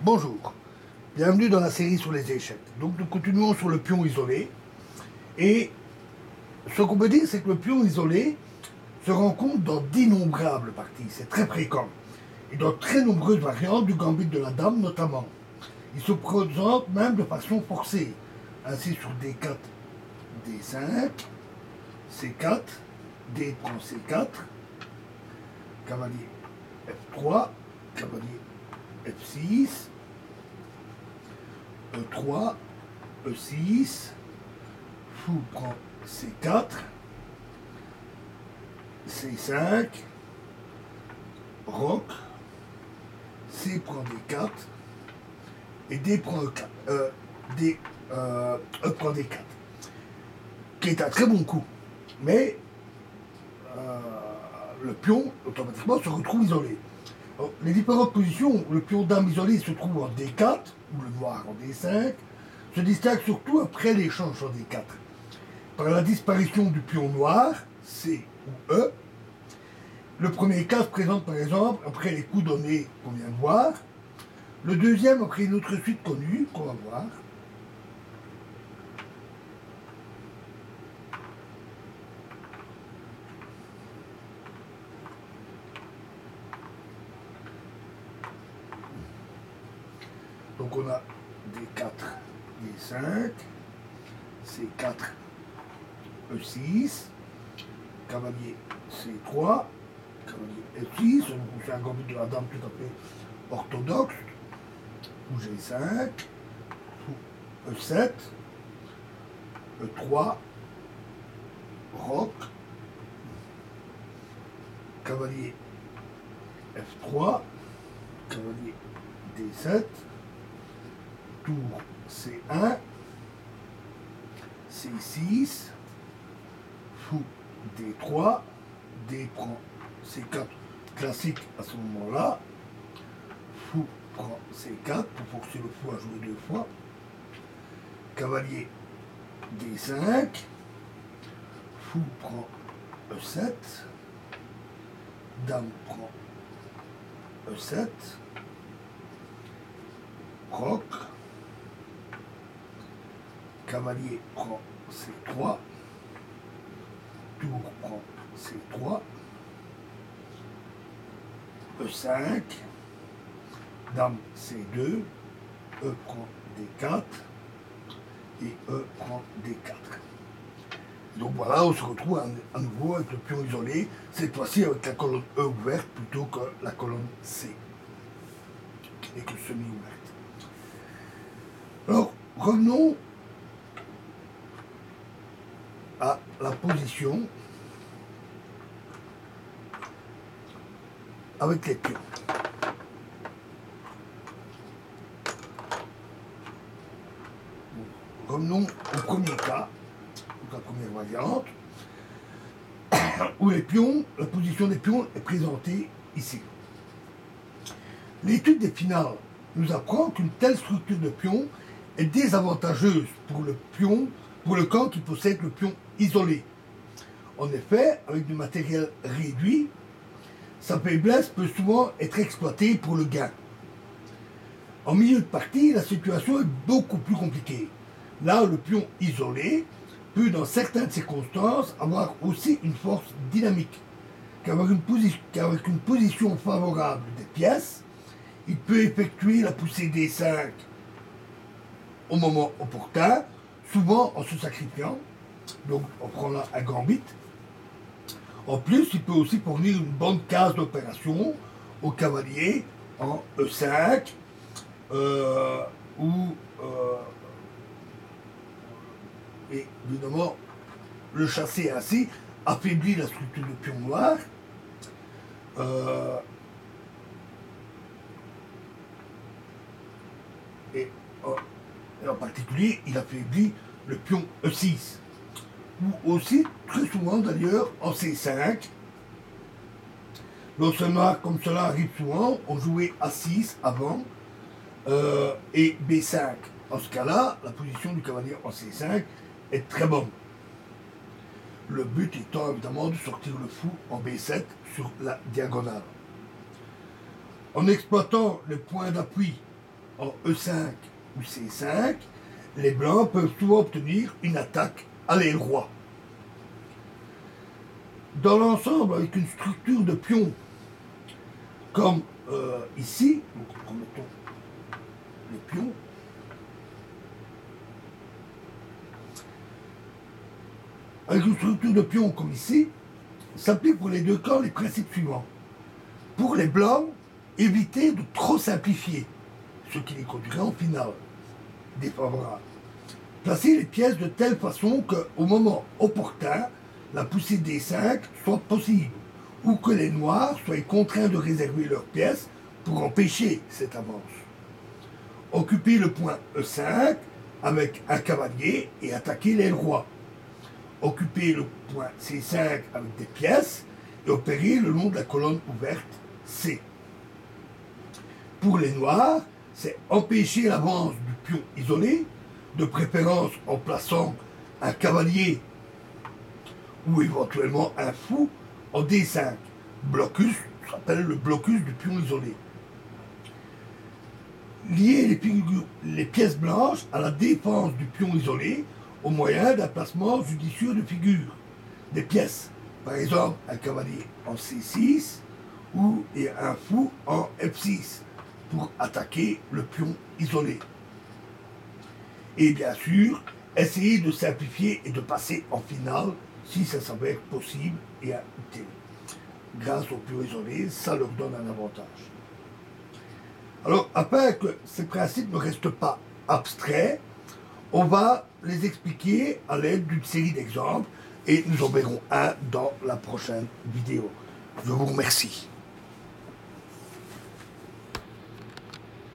Bonjour, bienvenue dans la série sur les échecs. Donc nous continuons sur le pion isolé. Et ce qu'on peut dire, c'est que le pion isolé se rencontre dans d'innombrables parties. C'est très fréquent. Et dans très nombreuses variantes du gambit de la dame notamment. Il se présente même de façon forcée. Ainsi sur D4, D5, C4, D prend C4, cavalier F3, cavalier F6, E3, E6, fou prend C4, C5, roc, C prend D4, et D prend E4, E prend D4, qui est un très bon coup, mais le pion automatiquement se retrouve isolé. Alors, les différentes positions où le pion dame isolé se trouve en D4, ou le noir en D5, se distinguent surtout après l'échange en D4, par la disparition du pion noir, C ou E. Le premier cas se présente par exemple après les coups donnés qu'on vient de voir, le deuxième après une autre suite connue qu'on va voir. Donc on a D4, D5, C4, E6, cavalier C3, cavalier F6, on fait un gambit de la dame tout à fait orthodoxe, ou G5, ou E7, E3, roc, cavalier F3, cavalier D7, tour C1, C6, fou D3, D prend C4, classique à ce moment-là, fou prend C4 pour forcer le fou à jouer deux fois, cavalier D5, fou prend E7, dame prend E7, roc, cavalier prend C3, tour prend C3, E5, dame C2, E prend D4 et E prend D4. Donc voilà, on se retrouve à nouveau avec le pion isolé, cette fois-ci avec la colonne E ouverte plutôt que la colonne C, qui n'est que semi-ouverte. Alors, revenons à la position avec les pions. Revenons au premier cas, la première variante, où les pions, la position des pions est présentée ici. L'étude des finales nous apprend qu'une telle structure de pion est désavantageuse pour le pion, pour le camp qui possède le pion isolé. En effet, avec du matériel réduit, sa faiblesse peut souvent être exploitée pour le gain. En milieu de partie, la situation est beaucoup plus compliquée. Là, le pion isolé peut, dans certaines circonstances, avoir aussi une force dynamique. Qu'avec une position favorable des pièces, il peut effectuer la poussée D5 au moment opportun, souvent en se sacrifiant, donc en prenant un gambit. En plus, il peut aussi fournir une bonne case d'opération au cavalier en E5 et évidemment le chasser ainsi affaiblit la structure du pion noir. Et en particulier, il affaiblit le pion E6. Ou aussi, très souvent d'ailleurs, en C5. Lorsqu'un noir comme cela arrive souvent, on jouait A6 avant et B5. En ce cas-là, la position du cavalier en C5 est très bonne. Le but étant évidemment de sortir le fou en B7 sur la diagonale. En exploitant le point d'appui en E5 ou C5, les blancs peuvent souvent obtenir une attaque à l'aile roi. Dans l'ensemble, avec une structure de pions comme ici, donc remettons les pions, avec une structure de pions comme ici, s'appliquent pour les deux camps les principes suivants. Pour les blancs, éviter de trop simplifier, ce qui les conduirait en finale défavorable. Placer les pièces de telle façon qu'au moment opportun, la poussée des 5 soit possible, ou que les noirs soient contraints de réserver leurs pièces pour empêcher cette avance. Occuper le point E5 avec un cavalier et attaquer l'aile roi. Occuper le point C5 avec des pièces et opérer le long de la colonne ouverte C. Pour les noirs, c'est empêcher l'avance du pion isolé, de préférence en plaçant un cavalier ou éventuellement un fou en D5. Blocus, ça s'appelle le blocus du pion isolé. Lier les pièces blanches à la défense du pion isolé au moyen d'un placement judicieux de figures, des pièces. Par exemple, un cavalier en C6 ou un fou en F6 pour attaquer le pion isolé. Et bien sûr, essayer de simplifier et de passer en finale si ça s'avère possible et utile. Grâce au pion isolé, ça leur donne un avantage. Alors, afin que ces principes ne restent pas abstraits, on va les expliquer à l'aide d'une série d'exemples et nous en verrons un dans la prochaine vidéo. Je vous remercie.